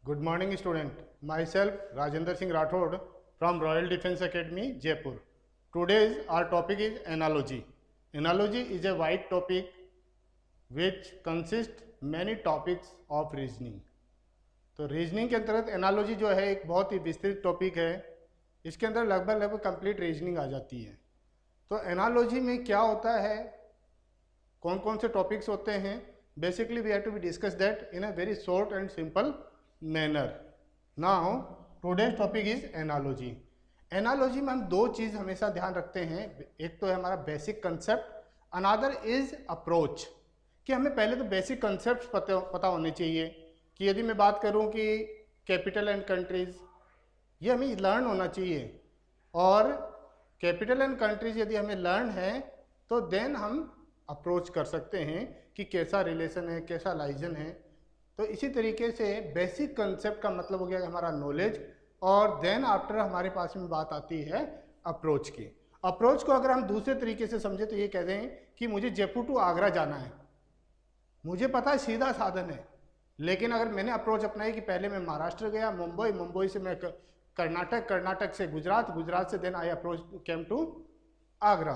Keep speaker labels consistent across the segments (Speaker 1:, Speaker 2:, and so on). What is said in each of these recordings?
Speaker 1: Good morning, student. Myself, Rajendra Singh Rathod from Royal Defence Academy, Jaipur. Today's our topic is analogy. Analogy is a wide topic which consists many topics of reasoning. तो reasoning के अंतर्गत analogy जो है एक बहुत ही विस्तृत topic है. इसके अंदर लगभग कंप्लीट रीजनिंग आ जाती है. तो एनालॉजी में क्या होता है, कौन कौन से टॉपिक्स होते हैं, basically we have to be discuss that in a very short and simple manner. Now today's topic is analogy. Analogy में हम दो चीज़ हमेशा ध्यान रखते हैं. एक तो है हमारा basic concept, another is approach. कि हमें पहले तो बेसिक कंसेप्ट पता होने चाहिए. कि यदि मैं बात करूं कि कैपिटल एंड कंट्रीज, ये हमें लर्न होना चाहिए. और कैपिटल एंड कंट्रीज यदि हमें लर्न है तो देन हम अप्रोच कर सकते हैं कि कैसा रिलेशन है, कैसा लाइजन है. तो इसी तरीके से बेसिक कंसेप्ट का मतलब हो गया हमारा नॉलेज, और देन आफ्टर हमारे पास में बात आती है अप्रोच की. अप्रोच को अगर हम दूसरे तरीके से समझे तो ये कह दें कि मुझे जयपुर टू आगरा जाना है. मुझे पता है सीधा साधन है, लेकिन अगर मैंने अप्रोच अपनाई कि पहले मैं महाराष्ट्र गया, मुंबई, मुंबई से मैं कर्नाटक, कर्नाटक से गुजरात, गुजरात से then I approach came to Agra.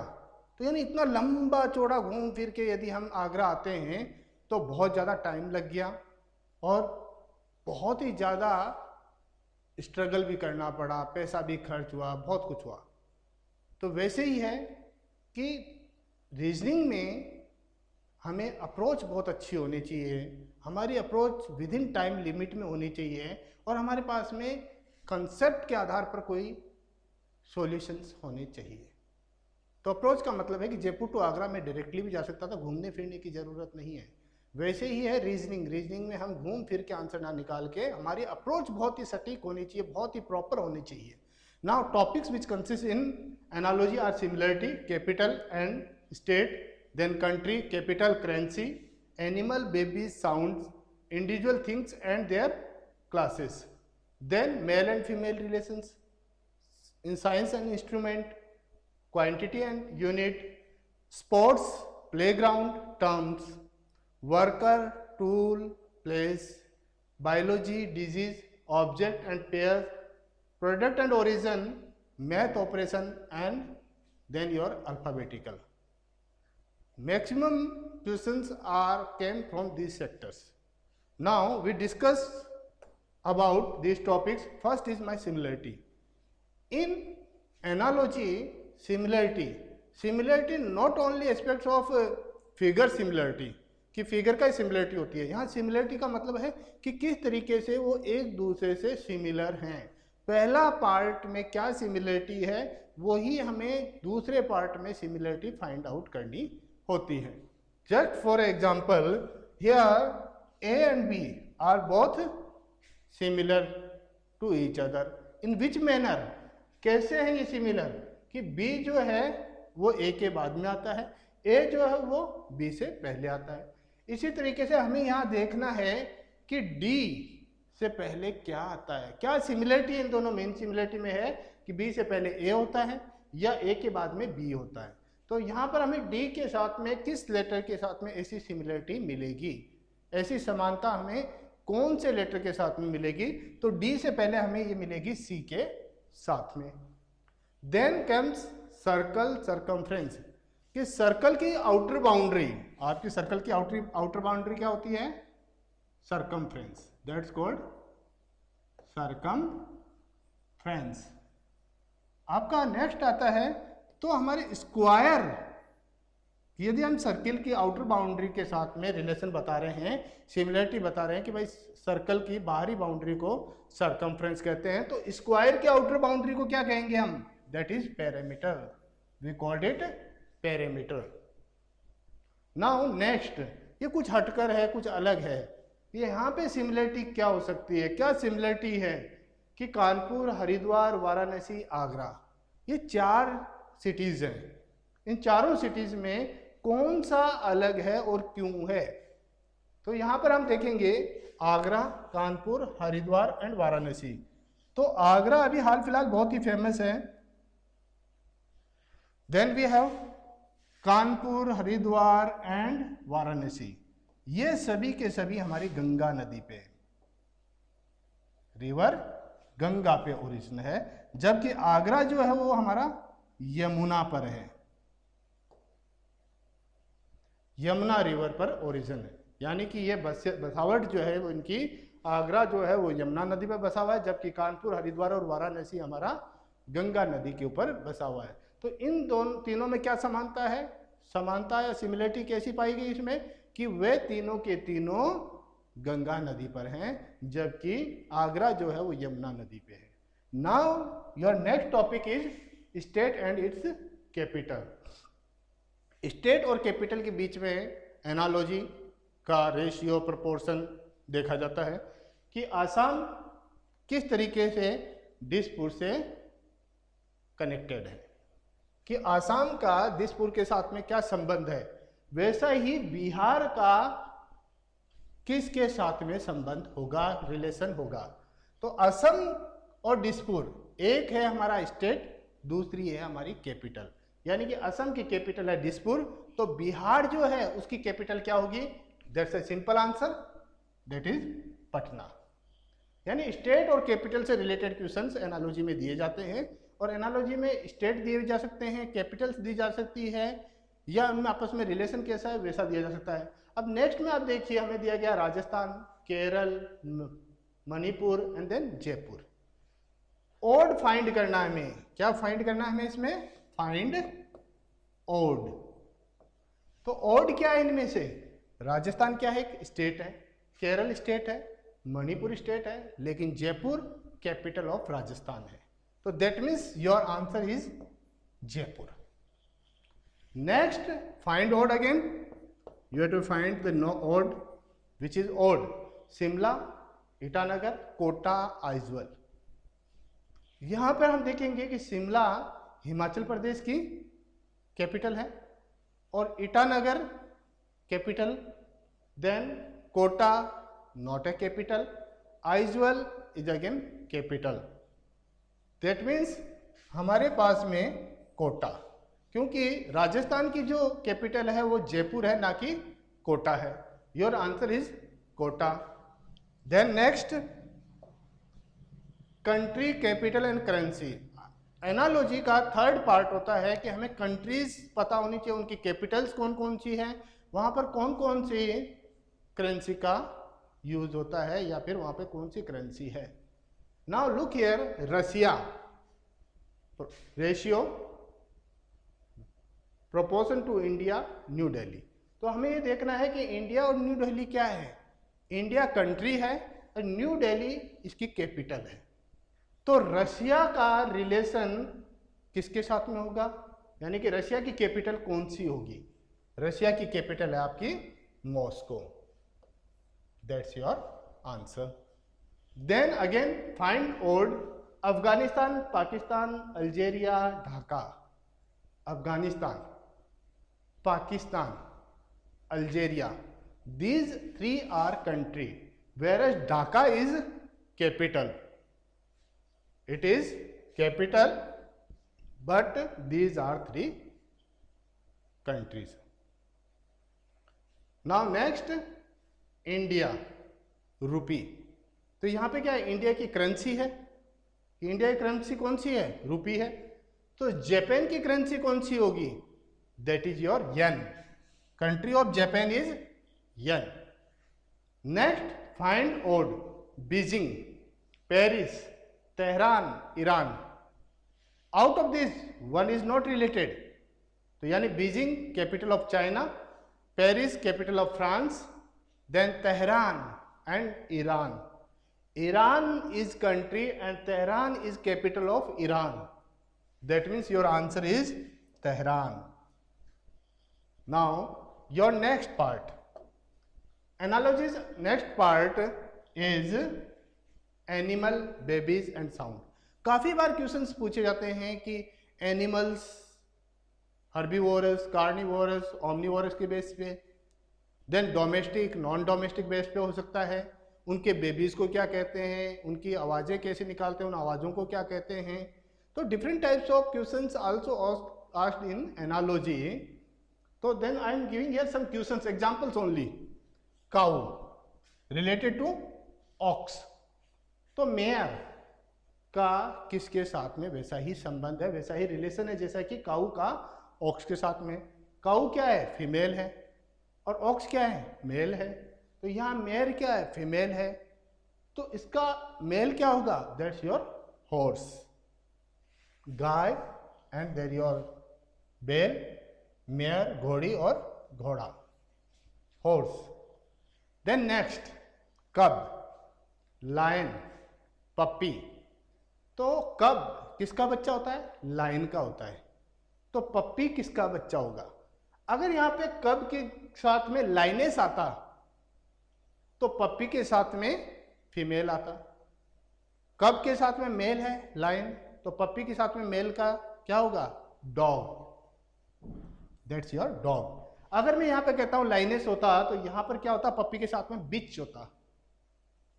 Speaker 1: तो यानी इतना लंबा चौड़ा घूम फिर के यदि हम आगरा आते हैं तो बहुत ज़्यादा टाइम लग गया और बहुत ही ज़्यादा स्ट्रगल भी करना पड़ा, पैसा भी खर्च हुआ, बहुत कुछ हुआ. तो वैसे ही है कि रीजनिंग में हमें अप्रोच बहुत अच्छी होनी चाहिए. हमारी approach with in time limit में होनी चाहिए और हमारे पास में कंसेप्ट के आधार पर कोई सॉल्यूशंस होने चाहिए. तो अप्रोच का मतलब है कि जयपुर टू आगरा में डायरेक्टली भी जा सकता था, घूमने फिरने की ज़रूरत नहीं है. वैसे ही है रीजनिंग. रीजनिंग में हम घूम फिर के आंसर ना निकाल के हमारी अप्रोच बहुत ही सटीक होनी चाहिए, बहुत ही प्रॉपर होनी चाहिए. Now topics which consist in analogy are similarity, capital and state, then country, capital, currency, animal, babies, sounds, individual things and their classes, then male and female relations in science and instrument, quantity and unit, sports, playground, terms, worker, tool, place, biology, disease, object and pairs, product and origin, math operation, and then your alphabetical. Maximum questions are came from these sectors. Now we discuss about these topics. First is my similarity. In analogy, similarity not only aspects of figure similarity, कि figure का similarity होती है. यहाँ similarity का मतलब है कि किस तरीके से वो एक दूसरे से सिमिलर हैं. पहला पार्ट में क्या सिमिलरिटी है वही हमें दूसरे पार्ट में सिमिलरिटी फाइंड आउट करनी होती है. Just for example, here A and B are both similar to each other. In which manner, कैसे है ये सिमिलर कि बी जो है वो ए के बाद में आता है, ए जो है वो बी से पहले आता है. इसी तरीके से हमें यहाँ देखना है कि डी से पहले क्या आता है. क्या सिमिलरिटी इन दोनों मेन सिमिलरिटी में है कि बी से पहले ए होता है या ए के बाद में बी होता है. तो यहाँ पर हमें डी के साथ में किस लेटर के साथ में ऐसी सिमिलरिटी मिलेगी, ऐसी समानता हमें कौन से लेटर के साथ में मिलेगी. तो डी से पहले हमें ये मिलेगी सी के साथ में. देन कम्स सर्कल, सर्कमफ्रेंस, कि सर्कल की आउटर बाउंड्री, आपकी सर्कल की आउटर बाउंड्री क्या होती है, सर्कमफ्रेंस. That's called circumference. आपका नेक्स्ट आता है तो हमारे स्क्वायर. यदि हम सर्किल की आउटर बाउंड्री के साथ में रिलेशन बता रहे हैं, सिमिलरिटी बता रहे हैं कि भाई सर्कल की बाहरी बाउंड्री को सर्कमफ्रेंस कहते हैं, तो स्क्वायर की आउटर बाउंड्री को क्या कहेंगे हम, that is perimeter. We called it perimeter. Now next, ये कुछ हटकर है, कुछ अलग है. ये यहाँ पे सिमिलरिटी क्या हो सकती है, क्या सिमिलरिटी है कि कानपुर, हरिद्वार, वाराणसी, आगरा, ये 4 सिटीज हैं. इन चारों सिटीज में कौन सा अलग है और क्यों है. तो यहां पर हम देखेंगे आगरा, कानपुर, हरिद्वार एंड वाराणसी. तो आगरा अभी हाल फिलहाल बहुत ही फेमस है. Then we have Kanpur, Haridwar and Varanasi. ये सभी के सभी हमारी गंगा नदी पे. रिवर गंगा पे ओरिजिन है, जबकि आगरा जो है वो हमारा यमुना पर है, यमुना रिवर पर ओरिजिन है। यानी कि ये बसावट जो है वो इनकी, आगरा जो है वो यमुना नदी पर बसा हुआ है, जबकि कानपुर, हरिद्वार और वाराणसी हमारा गंगा नदी के ऊपर बसा हुआ है। तो इन दोनों तीनों में क्या समानता है, समानता या सिमिलरिटी कैसी पाई गई इसमें कि वे तीनों के तीनों गंगा नदी पर हैं, जबकि आगरा जो है वो यमुना नदी पे है। Now your next topic is state and it's capital. State और कैपिटल के बीच में एनालॉजी का रेशियो प्रोपोर्शन देखा जाता है कि आसाम किस तरीके से दिसपुर से कनेक्टेड है, कि आसाम का दिसपुर के साथ में क्या संबंध है, वैसा ही बिहार का किसके साथ में संबंध होगा, रिलेशन होगा। तो असम और दिसपुर, एक है हमारा स्टेट, दूसरी है हमारी कैपिटल। यानी कि असम की कैपिटल है दिसपुर, तो बिहार जो है उसकी कैपिटल क्या होगी, that's a simple answer, that is Patna. यानी स्टेट और कैपिटल से रिलेटेड क्वेश्चंस एनालॉजी में दिए जाते हैं, और एनालॉजी में स्टेट दिए जा सकते हैं, कैपिटल्स दी जा सकती है, या उनमें आपस में रिलेशन कैसा है वैसा दिया जा सकता है। अब नेक्स्ट में आप देखिए, हमें दिया गया Rajasthan, Kerala, Manipur and then Jaipur. Odd find करना है हमें, क्या फाइंड करना है हमें इसमें, फाइंड ओड। तो ओड क्या है इनमें से, राजस्थान क्या है, एक स्टेट है, केरल स्टेट है, मणिपुर स्टेट है, लेकिन जयपुर कैपिटल ऑफ राजस्थान है। तो that means your answer is Jaipur. Next find odd again, you have to find the odd which is odd, Shimla, Itanagar, Kota, Aizawl. यहां पर हम देखेंगे कि शिमला हिमाचल प्रदेश की कैपिटल है, और Itanagar capital, then Kota not a capital, Aizawl is again capital. That means हमारे पास में कोटा, क्योंकि राजस्थान की जो कैपिटल है वो जयपुर है, ना कि कोटा है। Your answer is Kota. Then next, country, capital and currency. Analogy का थर्ड पार्ट होता है कि हमें कंट्रीज पता होनी चाहिए, उनकी कैपिटल्स कौन कौन सी हैं, वहां पर कौन कौन सी करेंसी का यूज होता है, या फिर वहां पे कौन सी करेंसी है। Now look here, Russia, ratio proportion to India, New Delhi. तो हमें ये देखना है कि इंडिया और न्यू दिल्ली क्या है। इंडिया कंट्री है और न्यू दिल्ली इसकी कैपिटल है। तो रशिया का रिलेशन किसके साथ में होगा, यानी कि रशिया की कैपिटल कौन सी होगी। रशिया की कैपिटल है आपकी Moscow. That's your answer. Then again find odd, Afghanistan, Pakistan, Algeria, Dhaka. Afghanistan, Pakistan, Algeria, these three are country, whereas Dhaka is capital. It is capital, but these are three countries. Now next, India, rupee. तो यहाँ पे क्या है, India की currency है। India की currency कौन सी है, रूपी है। तो जापान की करेंसी कौन सी होगी, that is your yen. Country of Japan is yen. Next, find odd, Beijing, Paris, Tehran, Iran. Out of this, one is not related. तो यानी Beijing capital of China, Paris capital of France, then Tehran and Iran. Iran is country and Tehran is capital of Iran. That means your answer is Tehran. Now your next part, analogies. Next part is animal, babies and sound. काफी बार questions पूछे जाते हैं कि animals herbivorous, carnivorous, omnivorous के base पे, then domestic, non domestic base पे हो सकता है, उनके बेबीज को क्या कहते हैं, उनकी आवाज़ें कैसे निकालते हैं, उन आवाज़ों को क्या कहते हैं. तो different types of questions also asked in analogy. तो then I am giving here some questions, examples only. Cow related to ox. तो मेयर का किसके साथ में वैसा ही संबंध है, वैसा ही रिलेशन है जैसा कि काऊ का ऑक्स के साथ में। काऊ क्या है, फीमेल है, और ऑक्स क्या है, मेल है। तो यहाँ मेयर क्या है, फीमेल है, तो इसका मेल क्या होगा, दैट्स योर हॉर्स, गाय, एंड देयर योर बैल, मेयर घोड़ी और घोड़ा, horse. Then next cub, lion, puppy. तो कब किसका बच्चा होता है, लायन का होता है। तो पप्पी किसका बच्चा होगा। अगर यहाँ पे कब के साथ में लाइनेस आता तो पप्पी के साथ में फीमेल आता। कब के साथ में मेल है लायन, तो पप्पी के साथ में मेल का क्या होगा, डॉग, दैट्स योर डॉग। अगर मैं यहाँ पे कहता हूँ लाइनेस होता तो यहाँ पर क्या होता, पप्पी के साथ में बिच होता।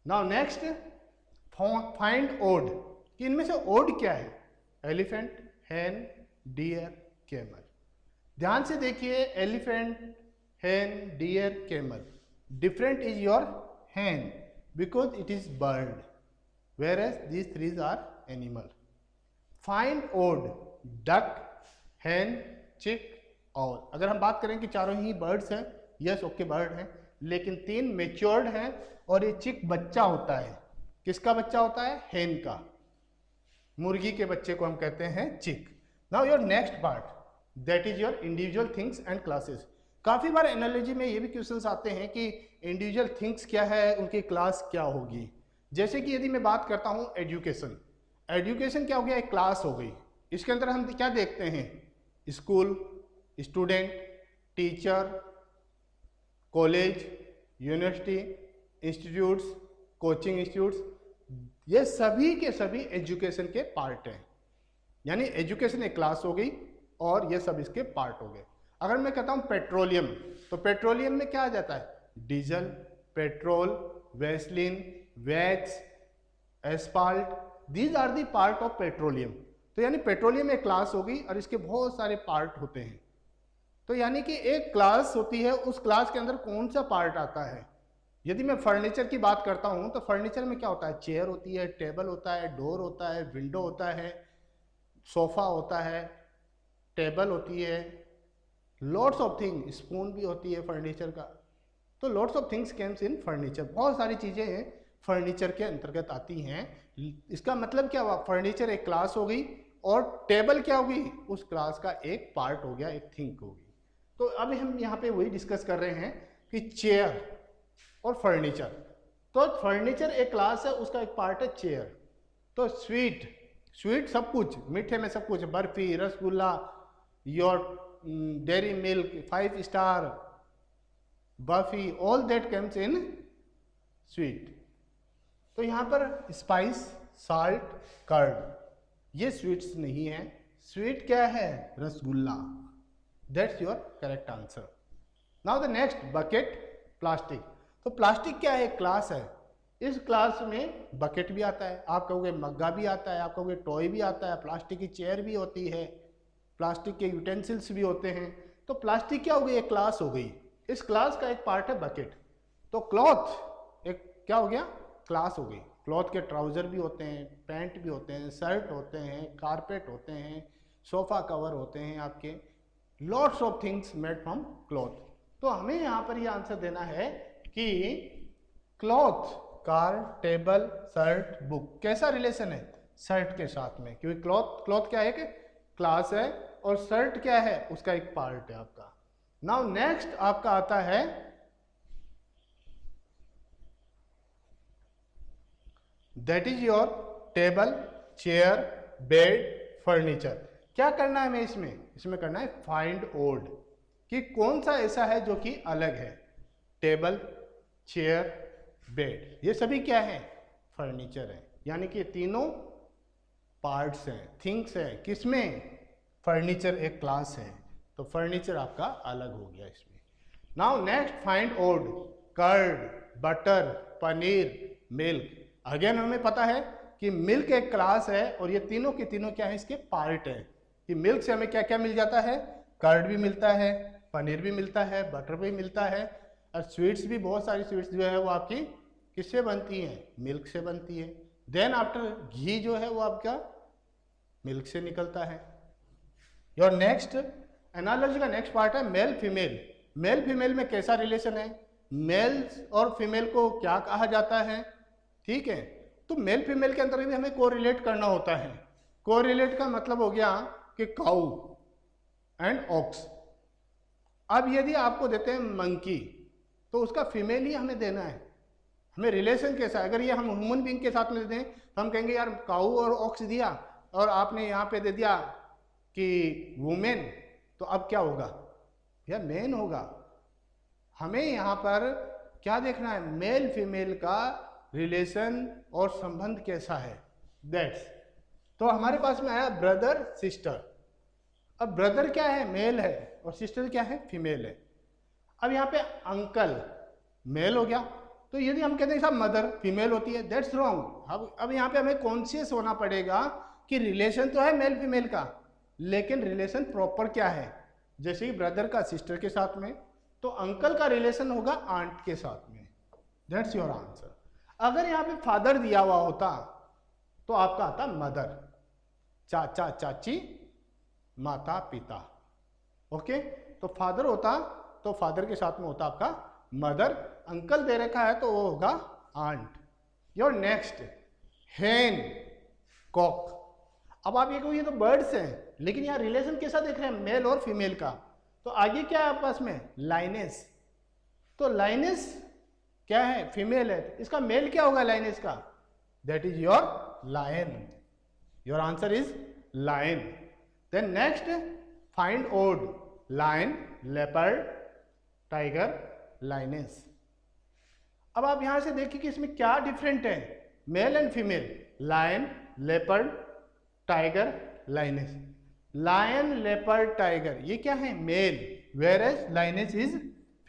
Speaker 1: नाउ नेक्स्ट फाइंड ओड, कि इनमें से ओड क्या है, एलिफेंट, हैन, डियर, कैमल। ध्यान से देखिए, elephant, hen, deer, camel, different is your hen because it is bird, whereas these three are animal. Find odd, duck, hen, chick, owl. अगर हम बात करें कि चारों ही बर्ड्स हैं, यस ओके बर्ड हैं, लेकिन 3 मेच्योर्ड हैं और ये चिक बच्चा होता है। किसका बच्चा होता है, हेन का, मुर्गी के बच्चे को हम कहते हैं चिक। Now your next part, that is your individual things and classes. काफी बार एनालॉजी में ये भी क्वेश्चंस आते हैं कि इंडिविजुअल थिंग्स क्या है, उनकी क्लास क्या होगी। जैसे कि यदि मैं बात करता हूं एजुकेशन, एजुकेशन क्या हो गया, एक क्लास हो गई। इसके अंदर हम क्या देखते हैं, school, student, teacher, college, university, institutes, coaching institutes, ये सभी के सभी एजुकेशन के पार्ट हैं। यानी एजुकेशन एक क्लास हो गई और ये सब इसके पार्ट हो गए। अगर मैं कहता हूं पेट्रोलियम, तो पेट्रोलियम में क्या आ जाता है, diesel, petrol, vaseline, wax, asphalt, these are the part of petroleum. तो यानी पेट्रोलियम एक क्लास होगी और इसके बहुत सारे पार्ट होते हैं। तो यानी कि एक क्लास होती है, उस क्लास के अंदर कौन सा पार्ट आता है। यदि मैं फर्नीचर की बात करता हूं तो फर्नीचर में क्या होता है, चेयर होती है, टेबल होता है, डोर होता है, विंडो होता है, सोफा होता है, टेबल होती है, लॉट्स ऑफ थिंग, स्पून भी होती है फर्नीचर का। तो lots of things Kemps in furniture, बहुत सारी चीजें हैं फर्नीचर के अंतर्गत आती हैं। इसका मतलब क्या हुआ, फर्नीचर एक क्लास हो गई और टेबल क्या होगी, उस क्लास का एक पार्ट हो गया, एक थिंग होगी। तो अभी हम यहाँ पे वही डिस्कस कर रहे हैं कि चेयर और फर्नीचर। तो फर्नीचर एक क्लास है, उसका एक पार्ट है चेयर। तो स्वीट, स्वीट सब कुछ, मीठे में सब कुछ, barfi, rasgulla, your dairy milk, 5 star, barfi, all that comes in sweet. तो यहाँ पर स्पाइस, साल्ट, कर्ड, ये स्वीट्स नहीं है। स्वीट क्या है, rasgulla, that's your correct answer. Now the next bucket, plastic. तो प्लास्टिक क्या है, एक क्लास है। इस क्लास में बकेट भी आता है, आप कहोगे मग्गा भी आता है, आप कहोगे टॉय भी आता है, प्लास्टिक की चेयर भी होती है, प्लास्टिक के यूटेंसिल्स भी होते हैं। तो प्लास्टिक क्या हो गई, एक क्लास हो गई। इस क्लास का एक पार्ट है बकेट। तो क्लॉथ एक क्या हो गया, क्लास हो गई। क्लॉथ के ट्राउजर भी होते हैं, पैंट भी होते हैं, शर्ट होते हैं, कारपेट होते हैं, सोफा कवर होते हैं आपके, lots of things made from cloth. तो हमें यहाँ पर ये आंसर देना है कि cloth, car, table, shirt, book, कैसा रिलेशन है, शर्ट के साथ में, क्योंकि क्लॉथ क्या है कि क्लास है और शर्ट क्या है, उसका एक पार्ट है आपका। नाउ नेक्स्ट आपका आता है that is your table, chair, bed, furniture. क्या करना है हमें इसमें करना है फाइंड ओड, कि कौन सा ऐसा है जो कि अलग है। टेबल, चेयर, बेड, ये सभी क्या है, फर्नीचर है। यानी कि तीनों पार्ट्स हैं, थिंग्स हैं, किसमें, फर्नीचर एक क्लास है। तो फर्नीचर आपका अलग हो गया इसमें। Now next find odd, curd, butter, paneer, milk. Again हमें पता है कि मिल्क एक क्लास है और ये तीनों के तीनों क्या है, इसके पार्ट है। कि मिल्क से हमें क्या क्या मिल जाता है, कर्ड भी मिलता है, पनीर भी मिलता है, बटर भी मिलता है, और स्वीट्स भी, बहुत सारी स्वीट्स जो है वो आपकी किससे बनती हैं, मिल्क से बनती है। देन आफ्टर घी जो है वो आपका मिल्क से निकलता है। योर नेक्स्ट एनालॉजी का नेक्स्ट पार्ट है मेल फीमेल। मेल फीमेल में कैसा रिलेशन है, मेल्स और फीमेल को क्या कहा जाता है, ठीक है। तो मेल फीमेल के अंदर भी हमें कोरिलेट करना होता है। कोरिलेट का मतलब हो गया कि काऊ एंड ऑक्स। अब यदि आपको देते हैं मंकी तो उसका फीमेल ही हमें देना है, हमें रिलेशन कैसा है। अगर ये हम ह्यूमन बीइंग के साथ में दें तो हम कहेंगे यार काऊ और ऑक्स दिया और आपने यहाँ पे दे दिया कि वुमेन, तो अब क्या होगा, यह मेन होगा। हमें यहाँ पर क्या देखना है, मेल फीमेल का रिलेशन और संबंध कैसा है, दैट्स। तो हमारे पास में आया ब्रदर सिस्टर। अब ब्रदर क्या है, मेल है, और सिस्टर क्या है, फीमेल है। अब यहाँ पे अंकल मेल हो गया, तो यदि हम कहते हैं साहब मदर फीमेल होती है, दैट्स रॉन्ग। अब यहाँ पे हमें कॉन्शियस होना पड़ेगा कि रिलेशन तो है मेल फीमेल का, लेकिन रिलेशन प्रॉपर क्या है। जैसे कि ब्रदर का सिस्टर के साथ में, तो अंकल का रिलेशन होगा आंट के साथ में। That's your answer. अगर यहाँ पे फादर दिया हुआ होता तो आपका आता मदर, चाचा चाची माता पिता, ओके। तो फादर होता तो फादर के साथ में होता आपका मदर, अंकल दे रखा है तो वो होगा आंट। योर नेक्स्ट हेन कॉक। अब आप ये कहो ये तो बर्ड्स हैं, लेकिन यहाँ रिलेशन कैसा देख रहे हैं, मेल और फीमेल का। तो आगे क्या है आपस में, लाइनेस। तो लाइनेस क्या है, फीमेल है, इसका मेल क्या होगा लाइनेस का, that is your lion. Your answer is lion. Then next find odd, lion, leopard, tiger, lioness. अब आप यहां से देखिए कि इसमें क्या डिफरेंट है, male and female, lion, leopard, tiger, lioness. Lion, leopard, tiger ये क्या है, male, where as lioness is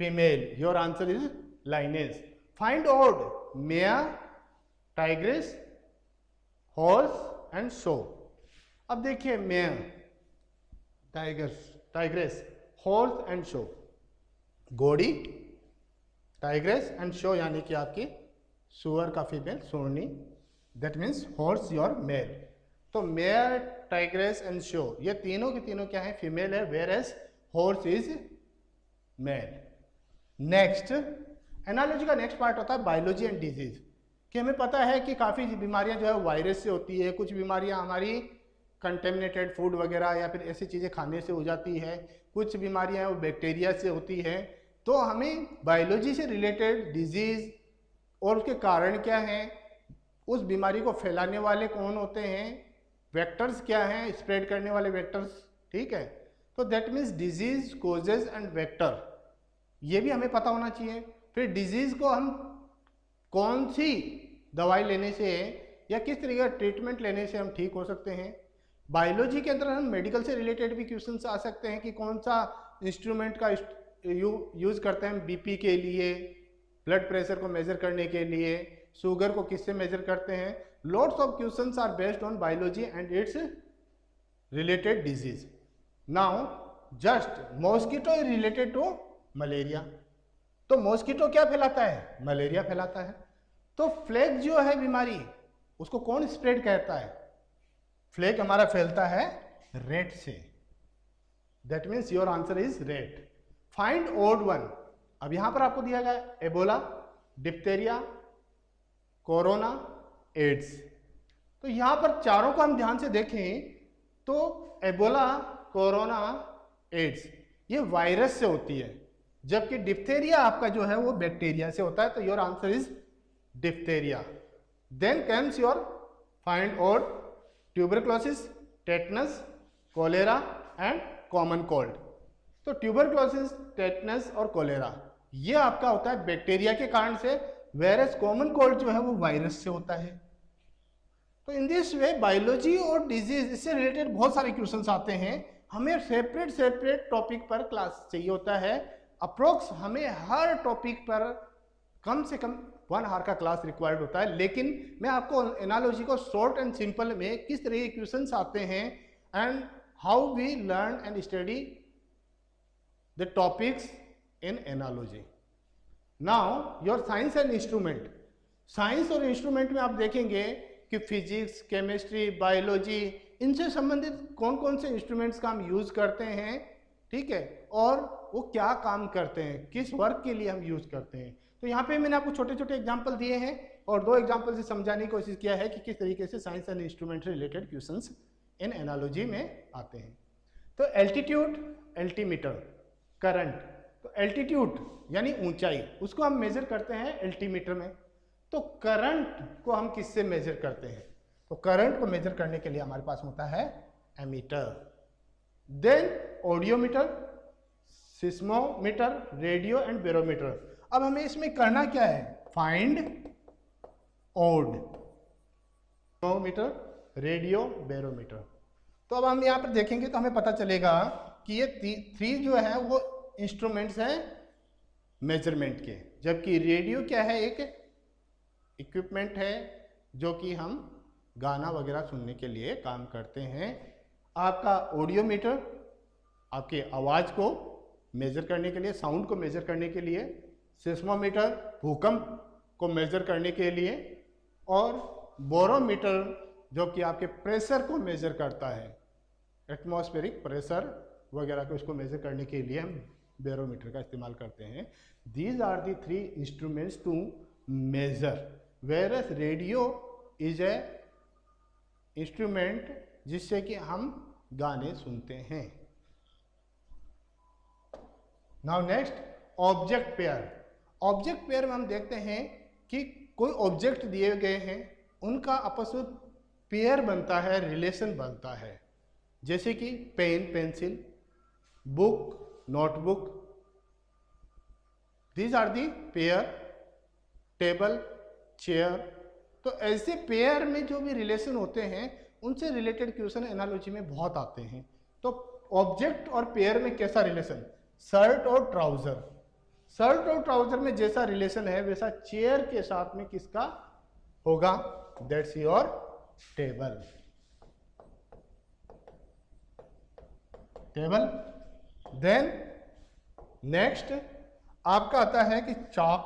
Speaker 1: female. Your answer is lioness. Find odd, mare, tigress, horse and sow. अब देखिए mare, tigress, horse and sow, घोड़ी, tigress and sow यानी कि आपकी सुअर का फीमेल सोरनी, that means horse your male. तो मेयर, टाइग्रेस एंड शो ये तीनों के तीनों क्या है, फीमेल है, where as horse is male. Next analogy का नेक्स्ट पार्ट होता है बायोलॉजी एंड डिजीज। कि हमें पता है कि काफ़ी बीमारियां जो है वायरस से होती है, कुछ बीमारियां हमारी कंटेमिनेटेड फूड वगैरह या फिर ऐसी चीज़ें खाने से हो जाती है, कुछ बीमारियां वो बैक्टीरिया से होती है। तो हमें बायोलॉजी से रिलेटेड डिजीज और उसके कारण क्या हैं, उस बीमारी को फैलाने वाले कौन होते हैं, वेक्टर्स क्या हैं, स्प्रेड करने वाले वेक्टर्स, ठीक है। तो that means disease causes and vector, ये भी हमें पता होना चाहिए। फिर डिजीज को हम कौन सी दवाई लेने से या किस तरीके का ट्रीटमेंट लेने से हम ठीक हो सकते हैं। बायोलॉजी के अंदर हम मेडिकल से रिलेटेड भी क्वेश्चंस आ सकते हैं कि कौन सा इंस्ट्रूमेंट का यूज़ करते हैं बीपी के लिए, ब्लड प्रेशर को मेजर करने के लिए, शुगर को किससे मेजर करते हैं। Lots of questions are based on biology and its related disease. Now just mosquito is related to malaria. तो मॉस्किटो क्या फैलाता है, मलेरिया फैलाता है। तो फ्लेग जो है बीमारी, उसको कौन स्प्रेड करता है, फ्लेग हमारा फैलता है रेट से। That means your answer is rat. Find odd one. अब यहां पर आपको दिया गया एबोला, डिप्थेरिया, कोरोना, एड्स। तो यहां पर चारों को हम ध्यान से देखें तो एबोला, कोरोना, एड्स ये वायरस से होती है, जबकि डिप्थेरिया आपका जो है वो बैक्टीरिया से होता है। तो your answer is diphtheria. Then comes your find odd, tuberculosis, tetanus, cholera and common cold. तो ट्यूबरक्लोसिस, टेटनस और कोलेरा ये आपका होता है बैक्टीरिया के कारण से, वेरस कॉमन कोल्ड जो है वो वायरस से होता है। तो इन दिस वे बायोलॉजी और डिजीज इससे रिलेटेड बहुत सारे क्वेश्चंस आते हैं। हमें सेपरेट टॉपिक पर क्लास चाहिए होता है। अप्रोक्स हमें हर टॉपिक पर कम से कम 1 आवर का क्लास रिक्वायर्ड होता है। लेकिन मैं आपको एनालॉजी को शॉर्ट एंड सिंपल में किस तरह के क्वेश्चंस आते हैं and how we learn and study the topics in analogy. Now your science and instrument. Science और इंस्ट्रूमेंट में आप देखेंगे कि फिजिक्स, केमिस्ट्री, बायोलॉजी, इनसे संबंधित कौन कौन से इंस्ट्रूमेंट्स का हम यूज़ करते हैं, ठीक है, और वो क्या काम करते हैं, किस वर्क के लिए हम यूज़ करते हैं। तो यहाँ पे मैंने आपको छोटे छोटे एग्जाम्पल दिए हैं और 2 एग्जाम्पल से समझाने की कोशिश किया है कि किस तरीके से science and instrument related questions in analogy में आते हैं। तो एल्टीट्यूड, एल्टीमीटर, करंट। तो एल्टीट्यूड यानी ऊंचाई, उसको हम मेजर करते हैं एल्टीमीटर में। तो करंट को हम किससे मेजर करते हैं? तो करंट को मेजर करने के लिए हमारे पास होता है ammeter. Then audiometer, seismometer, radio and barometer. अब हमें इसमें करना क्या है? Find odd, seismometer, radio, barometer. तो अब हम यहाँ पर देखेंगे तो हमें पता चलेगा कि ये 3 जो है वो इंस्ट्रूमेंट्स हैं मेजरमेंट के, जबकि रेडियो क्या है? एक इक्विपमेंट है जो कि हम गाना वगैरह सुनने के लिए काम करते हैं। आपका ऑडियोमीटर आपके आवाज़ को मेजर करने के लिए, साउंड को मेजर करने के लिए, सिस्मोमीटर भूकंप को मेजर करने के लिए, और बैरोमीटर जो कि आपके प्रेशर को मेजर करता है, एटमॉस्फेरिक प्रेशर वगैरह को इसको मेजर करने के लिए हम बैरोमीटर का इस्तेमाल करते हैं। These are the 3 instruments to measure, whereas radio is a instrument जिससे कि हम गाने सुनते हैं। Now next, object pair. Object pair में हम देखते हैं कि कोई ऑब्जेक्ट दिए गए हैं, उनका आपस में पेयर बनता है, रिलेशन बनता है, जैसे कि pen, pencil, book, notebook. These are the pair, table, chair. तो ऐसे पेयर में जो भी रिलेशन होते हैं उनसे रिलेटेड क्वेश्चन एनालॉजी में बहुत आते हैं। तो ऑब्जेक्ट और पेयर में कैसा रिलेशन? शर्ट और ट्राउजर। शर्ट और ट्राउजर में जैसा रिलेशन है वैसा चेयर के साथ में किसका होगा? That's your table. Table. Then next आपका आता है कि चॉक,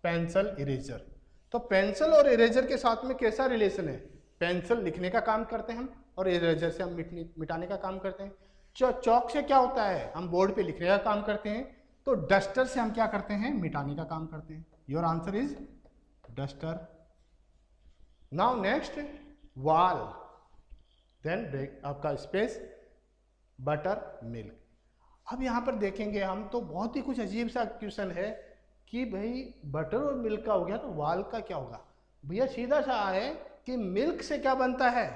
Speaker 1: पेंसिल, इरेजर। तो पेंसिल और इरेजर के साथ में कैसा रिलेशन है? पेंसिल लिखने का काम करते हैं हम और इरेजर से हम मिटाने का काम करते हैं। चॉक से क्या होता है? हम बोर्ड पे लिखने का काम करते हैं। तो डस्टर से हम क्या करते हैं? मिटाने का काम करते हैं। Your answer is duster. Now next, वाल, देन ब्रेक, आपका स्पेस, बटर, मिल्क। अब यहाँ पर देखेंगे हम तो बहुत ही कुछ अजीब सा क्वेश्चन है कि भाई बटर और मिल्क का हो गया तो वाल का क्या होगा? भैया सीधा सा है कि मिल्क से क्या बनता है?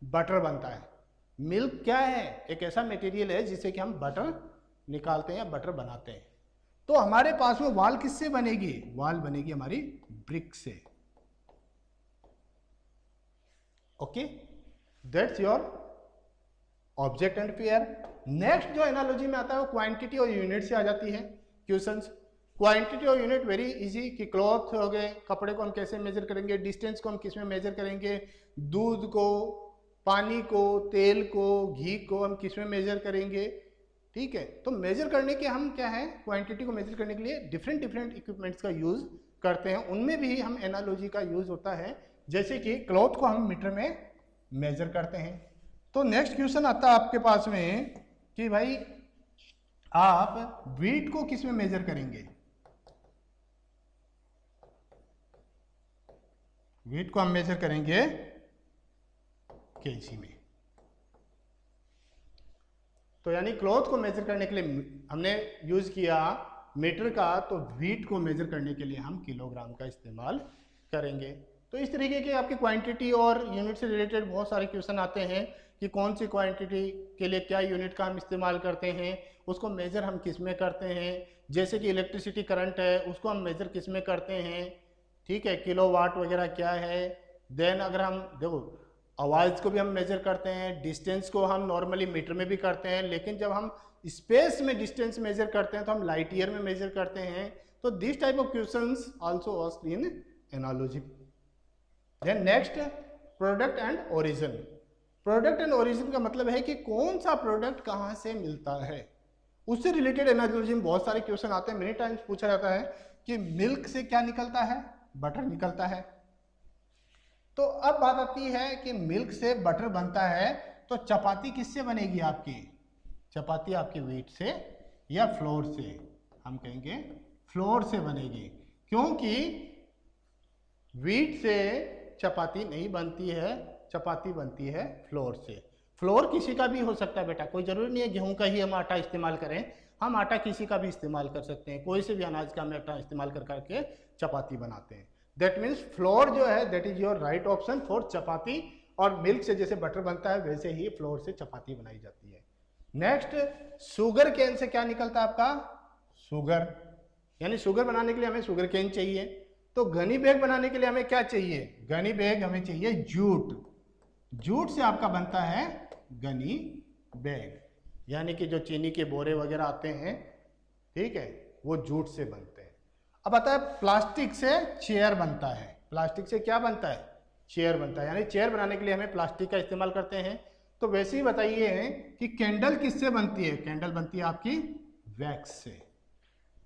Speaker 1: बटर बनता है। मिल्क क्या है? एक ऐसा मटेरियल है जिससे कि हम बटर निकालते हैं या बटर बनाते हैं। तो हमारे पास में वाल किससे बनेगी? वाल बनेगी हमारी ब्रिक से। Okay, that's your object and pair. Next जो एनालॉजी में आता है वो क्वांटिटी और यूनिट से आ जाती है क्वेश्चंस। क्वांटिटी और यूनिट वेरी इजी कि क्लॉथ हो गए, कपड़े को हम कैसे मेजर करेंगे, डिस्टेंस को हम किस में मेजर करेंगे, दूध को, पानी को, तेल को, घी को हम किस में मेजर करेंगे, ठीक है। तो मेजर करने के हम क्या है, क्वांटिटी को मेजर करने के लिए डिफरेंट इक्विपमेंट्स का यूज करते हैं, उनमें भी हम एनालॉजी का यूज होता है। जैसे कि क्लॉथ को हम मीटर में मेजर करते हैं। तो नेक्स्ट क्वेश्चन आता है आपके पास में कि भाई आप वेट को किस में मेजर करेंगे? वेट को हम मेजर करेंगे केजी में। तो यानी क्लॉथ को मेजर करने के लिए हमने यूज किया मीटर का, तो वेट को मेजर करने के लिए हम किलोग्राम का इस्तेमाल करेंगे। तो इस तरीके के आपकी क्वांटिटी और यूनिट से रिलेटेड बहुत सारे क्वेश्चन आते हैं कि कौन सी क्वांटिटी के लिए क्या यूनिट का हम इस्तेमाल करते हैं, उसको मेजर हम किस में करते हैं। जैसे कि इलेक्ट्रिसिटी करंट है, उसको हम मेजर किस में करते हैं, ठीक है, किलोवाट वगैरह क्या है। देन अगर हम देखो आवाज़ को भी हम मेजर करते हैं, डिस्टेंस को हम नॉर्मली मीटर में भी करते हैं, लेकिन जब हम स्पेस में डिस्टेंस मेजर करते हैं तो हम लाइट ईयर में मेजर करते हैं। तो this type of questions also asked in analogy. Then next, product and origin. Product and origin का मतलब है कि कौन सा प्रोडक्ट कहाँ से मिलता है, उससे रिलेटेड एनालॉजी में बहुत सारे क्वेश्चन आते हैं। मेनी टाइम्स पूछा जाता है कि मिल्क से क्या निकलता है, बटर निकलता है। तो तो अब बात आती है कि मिल्क से बटर बनता है, तो चपाती किससे बनेगी आपकी? चपाती आपकी व्हीट से या फ्लोर से? हम कहेंगे फ्लोर से बनेगी, क्योंकि व्हीट से चपाती नहीं बनती है, चपाती बनती है फ्लोर से। फ्लोर किसी का भी हो सकता है बेटा, कोई जरूरी नहीं है गेहूं का ही हम आटा इस्तेमाल करें, हम आटा किसी का भी इस्तेमाल कर सकते हैं, कोई से भी अनाज का हम आटा इस्तेमाल कर करके चपाती बनाते हैं। दैट मीन्स फ्लोर जो है that is your right option for chapati, और मिल्क से जैसे बटर बनता है वैसे ही फ्लोर से चपाती बनाई जाती है। नेक्स्ट, शुगर केन से क्या निकलता है आपका? शुगर, यानी शुगर बनाने के लिए हमें शुगर केन चाहिए। तो गनी बैग बनाने के लिए हमें क्या चाहिए? गनी बैग हमें चाहिए जूट, जूट से आपका बनता है गनी बैग, यानी कि जो चीनी के बोरे वगैरह आते हैं, ठीक है, वो जूट से बनते हैं। अब आता है प्लास्टिक से चेयर बनता है। प्लास्टिक से क्या बनता है? चेयर बनता है, यानी चेयर बनाने के लिए हमें प्लास्टिक का इस्तेमाल करते हैं। तो वैसे ही बताइए कि कैंडल किससे बनती है? कैंडल बनती है आपकी वैक्स से,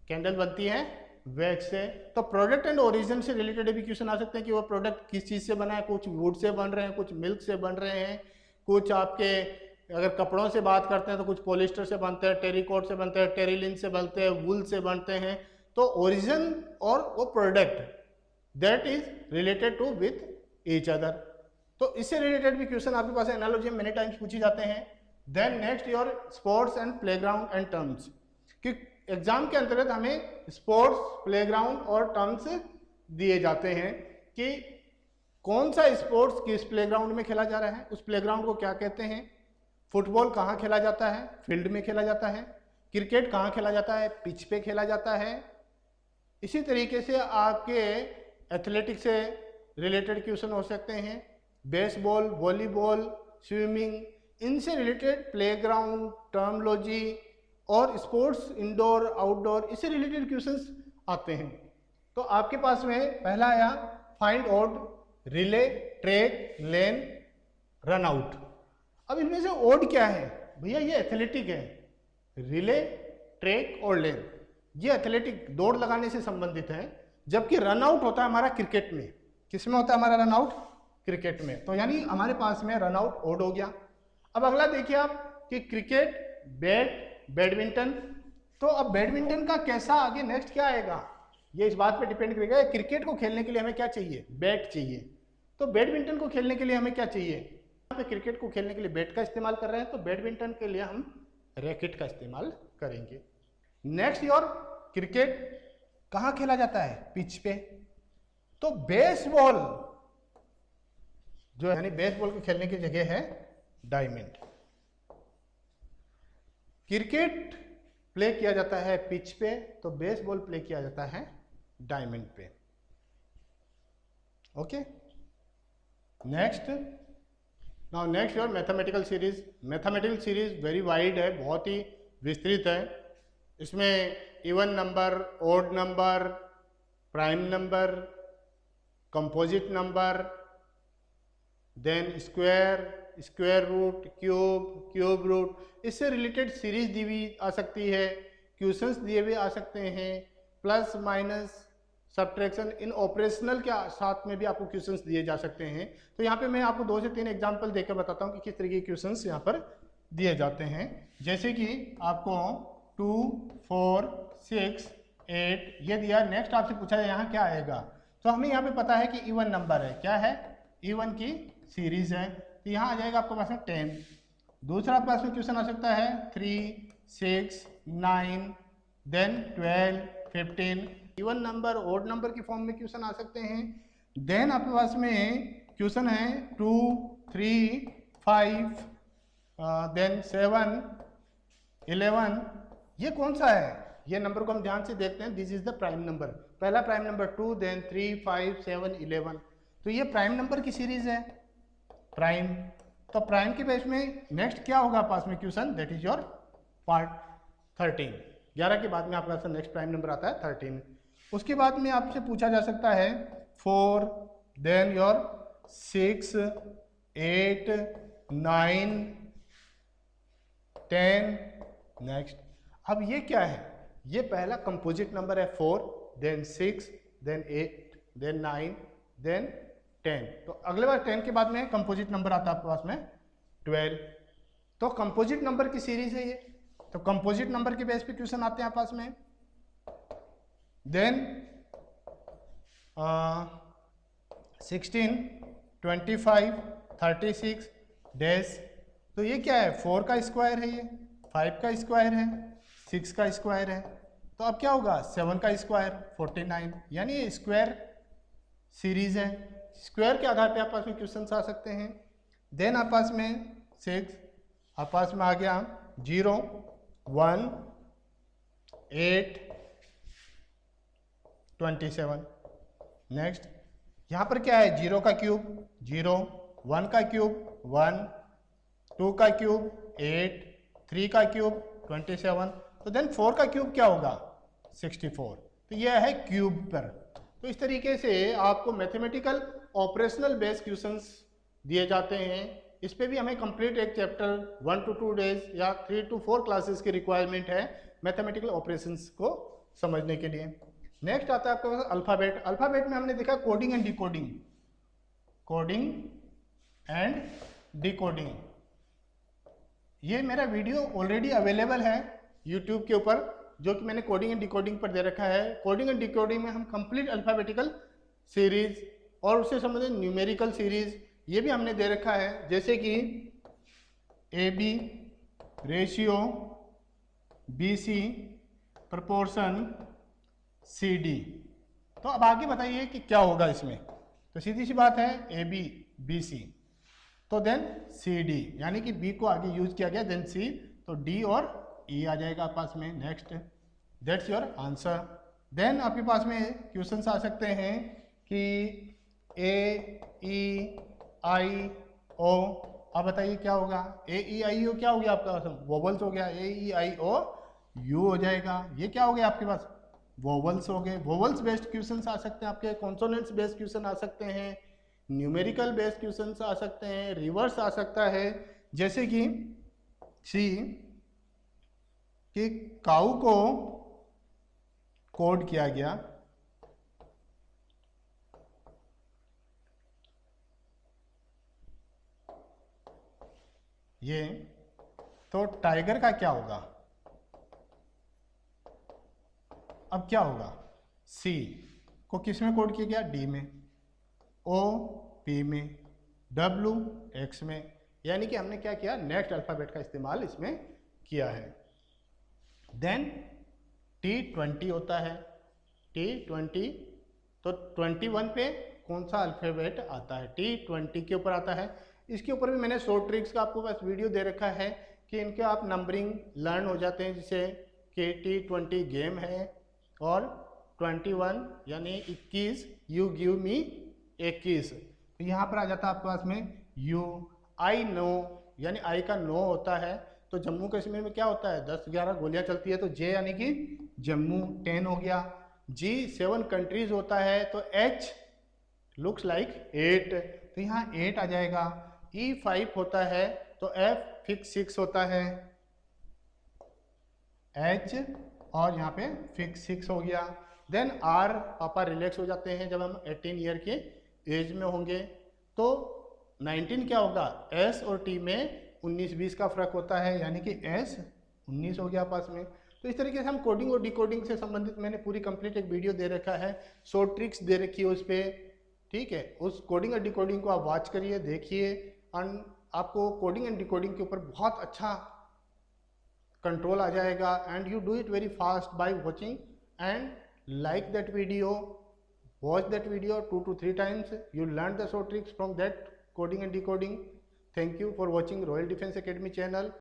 Speaker 1: कैंडल बनती है वैक्स से। तो प्रोडक्ट एंड ओरिजिन से रिलेटेड भी क्वेश्चन आ सकते हैं कि वो प्रोडक्ट किस चीज़ से बना है, कुछ वुड से बन रहे हैं, कुछ मिल्क से बन रहे हैं, कुछ आपके अगर कपड़ों से बात करते हैं तो कुछ पॉलिस्टर से बनते हैं, टेरिकॉट से बनते हैं, टेरिलिन से बनते हैं, वूल से बनते हैं। तो ओरिजिन और वो product that is related to with each other. तो इससे रिलेटेड भी क्वेश्चन आपके पास एनालॉजी में मेनी टाइम्स पूछे जाते हैं। Then next your sports and playground and terms, कि एग्जाम के अंतर्गत हमें स्पोर्ट्स, प्लेग्राउंड और टर्म्स दिए जाते हैं कि कौन सा स्पोर्ट्स किस प्लेग्राउंड में खेला जा रहा है, उस प्लेग्राउंड को क्या कहते हैं। फुटबॉल कहाँ खेला जाता है? फील्ड में खेला जाता है। क्रिकेट कहाँ खेला जाता है? पिच पे खेला जाता है। इसी तरीके से आपके एथलेटिक्स से रिलेटेड क्वेश्चन हो सकते हैं, बेसबॉल, वॉलीबॉल, स्विमिंग, इनसे रिलेटेड प्लेग्राउंड, टर्मोलॉजी और स्पोर्ट्स इंडोर आउटडोर, इससे रिलेटेड क्वेश्चंस आते हैं। तो आपके पास में पहला आया फाइंड ओड, रिले, ट्रैक, लेन, रन आउट। अब इनमें से ओड क्या है? भैया ये एथलेटिक है, रिले, ट्रैक और लेन ये एथलेटिक दौड़ लगाने से संबंधित है, जबकि रन आउट होता है हमारा क्रिकेट में। किसमें होता है हमारा रन आउट? क्रिकेट में। तो यानी हमारे पास में रन आउट ओड हो गया। अब अगला देखिए आप कि क्रिकेट, बैट, बैडमिंटन। तो अब बैडमिंटन का कैसा आगे नेक्स्ट क्या आएगा, ये इस बात पे डिपेंड करेगा। क्रिकेट को खेलने के लिए हमें क्या चाहिए? बैट चाहिए। तो बैडमिंटन को खेलने के लिए हमें क्या चाहिए? यहाँ पे क्रिकेट को खेलने के लिए बैट का इस्तेमाल कर रहे हैं, तो बैडमिंटन के लिए हम रैकेट का इस्तेमाल करेंगे। नेक्स्ट योर क्रिकेट कहाँ खेला जाता है? पिच पे। तो बेसबॉल जो है, यानी बेसबॉल को खेलने की जगह है डायमंड। क्रिकेट प्ले किया जाता है पिच पे, तो बेसबॉल प्ले किया जाता है डायमंड पे। Okay, next. Now next your mathematical series. Mathematical series very wide है, बहुत ही विस्तृत है। इसमें even number, odd number, prime number, composite number, then square, square root, cube, cube root, इससे रिलेटेड सीरीज दी हुई आ सकती है, क्वेश्चंस दिए हुए आ सकते हैं, प्लस माइनस सब्ट्रैक्शन, इन ऑपरेशनल के साथ में भी आपको क्वेश्चंस दिए जा सकते हैं। तो यहाँ पे मैं आपको 2 से 3 एग्जांपल देकर बताता हूँ कि किस तरीके के क्वेश्चंस यहाँ पर दिए जाते हैं। जैसे कि आपको 2, 4, 6, 8 ये दिया। नेक्स्ट आपसे पूछा जाए यहाँ क्या आएगा, तो हमें यहाँ पे पता है कि इवन नंबर है, क्या है? इवन की सीरीज है, तो यहाँ आ जाएगा आपके पास में 10। दूसरा पास में क्वेश्चन आ सकता है 3, 6, 9, then 12, 15। Even number, odd number की फॉर्म में क्वेश्चन आ सकते हैं। देन आपके पास में क्वेश्चन है 2, 3, 5, देन 7, 11। ये कौन सा है? ये नंबर को हम ध्यान से देखते हैं। This is the prime number. पहला प्राइम नंबर 2, देन 3, 5, 7, 11। तो ये प्राइम नंबर की सीरीज है, प्राइम। तो प्राइम के बेस में नेक्स्ट क्या होगा पास में question, that is your part 13। 11 के बाद में आपका नेक्स्ट प्राइम नंबर आता है 13। उसके बाद में आपसे पूछा जा सकता है 4, देन योर 6, 8, 9, 10। नेक्स्ट, अब ये क्या है? ये पहला कंपोजिट नंबर है 4, देन 6, देन 8, देन 9, देन 10, तो अगले बार 10 के बाद में कंपोजिट नंबर आता है आपके पास में 12, तो कंपोजिट नंबर की सीरीज है ये, तो कंपोजिट नंबर के बेस पे क्वेश्चन आते हैं पास में। देन 16, 25, 36 डैश, तो ये क्या है, 4 का स्क्वायर है, ये 5 का स्क्वायर है, 6 का स्क्वायर है, तो अब क्या होगा 7 का स्क्वायर 49, यानी ये स्क्वायर सीरीज है। स्क्वायर के आधार पे आप पास में क्वेश्चन आ सकते हैं। देन आप पास में 6, आप पास में आ गया 0, 1, 8, 27। नेक्स्ट यहाँ पर क्या है, 0 का क्यूब 0, 1 का क्यूब 1, 2 का क्यूब 8, 3 का क्यूब 27, तो देन 4 का क्यूब क्या होगा 64, तो यह है क्यूब पर। तो इस तरीके से आपको मैथमेटिकल ऑपरेशनल बेस्ड क्वेश्चंस दिए जाते हैं। इस पे भी हमें कंप्लीट एक चैप्टर 1 to 2 डेज या 3 to 4 क्लासेस की रिक्वायरमेंट है मैथमेटिकल ऑपरेशंस को समझने के लिए। नेक्स्ट आता है आपके पास अल्फ़ाबेट। अल्फ़ाबेट में हमने देखा coding and decoding, coding and decoding. ये मेरा वीडियो ऑलरेडी अवेलेबल है यूट्यूब के ऊपर, जो कि मैंने कोडिंग एंड डिकोडिंग पर दे रखा है। कोडिंग एंड डिकोडिंग में हम कंप्लीट अल्फ़ाबेटिकल सीरीज और उससे संबंधित न्यूमेरिकल सीरीज ये भी हमने दे रखा है, जैसे कि AB, ratio, BC, proportion, CD। तो अब आगे बताइए कि क्या होगा इसमें, तो सीधी सी बात है AB, BC, तो देन CD, यानी कि B को आगे यूज किया गया, देन C, तो D और E आ जाएगा पास में। Next, that's your answer. देन आपके पास में क्वेश्चन आ सकते हैं कि A, E, I, O, अब बताइए क्या होगा, A, E, I, O क्या हो गया आपका पास, वोवल्स हो गया, A, E, I, O, U हो जाएगा। ये क्या हो गया आपके पास, वोवल्स हो गए। वोवल्स बेस्ड क्वेश्चन आ सकते हैं आपके, कॉन्सोनेंट्स बेस्ड क्वेश्चन आ सकते हैं, न्यूमेरिकल बेस्ड क्वेश्चन आ सकते हैं, रिवर्स आ सकता है, जैसे कि सी कि काऊ को कोड किया गया ये, तो टाइगर का क्या होगा, अब क्या होगा, सी को किस में कोड किया गया, डी में, ओ पी में, डब्ल्यू एक्स में, यानी कि हमने क्या किया, नेक्स्ट अल्फाबेट का इस्तेमाल इसमें किया है। देन T20 होता है, T20, तो 21 पे कौन सा अल्फाबेट आता है, T20 के ऊपर आता है। इसके ऊपर भी मैंने शॉर्ट ट्रिक्स का आपको बस वीडियो दे रखा है कि इनके आप नंबरिंग लर्न हो जाते हैं, जिसे कि T20 गेम है और 21 यानी 21, यू गिव मी 21, तो यहाँ पर आ जाता है आपके पास में यू। आई नो, यानी आई का नो होता है, तो जम्मू कश्मीर में क्या होता है 10-11 गोलियां चलती है, तो जे यानी कि जम्मू 10 हो गया। जी 7 कंट्रीज होता है, तो एच लुक्स लाइक 8, तो यहाँ 8 आ जाएगा। ई 5 होता है, तो एफ फिक्स 6 होता है, एच और यहाँ पे फिक्स 6 हो गया। देन आर, पापा रिलैक्स हो जाते हैं जब हम 18 ईयर के एज में होंगे, तो 19 क्या होगा, एस और टी में 19-20 का फर्क होता है, यानी कि एस 19 हो गया पास में। तो इस तरीके से हम कोडिंग और डिकोडिंग से संबंधित मैंने पूरी कंप्लीट एक वीडियो दे रखा है, शॉर्ट ट्रिक्स दे रखी है उस पर, ठीक है। उस कोडिंग और डिकोडिंग को आप वॉच करिए, देखिए, एंड आपको कोडिंग एंड डिकोडिंग के ऊपर बहुत अच्छा कंट्रोल आ जाएगा, and you do it very fast by watching and like that video, watch that video 2 to 3 times, you learn the short tricks from that coding and decoding. Thank you for watching Royal Defense Academy channel.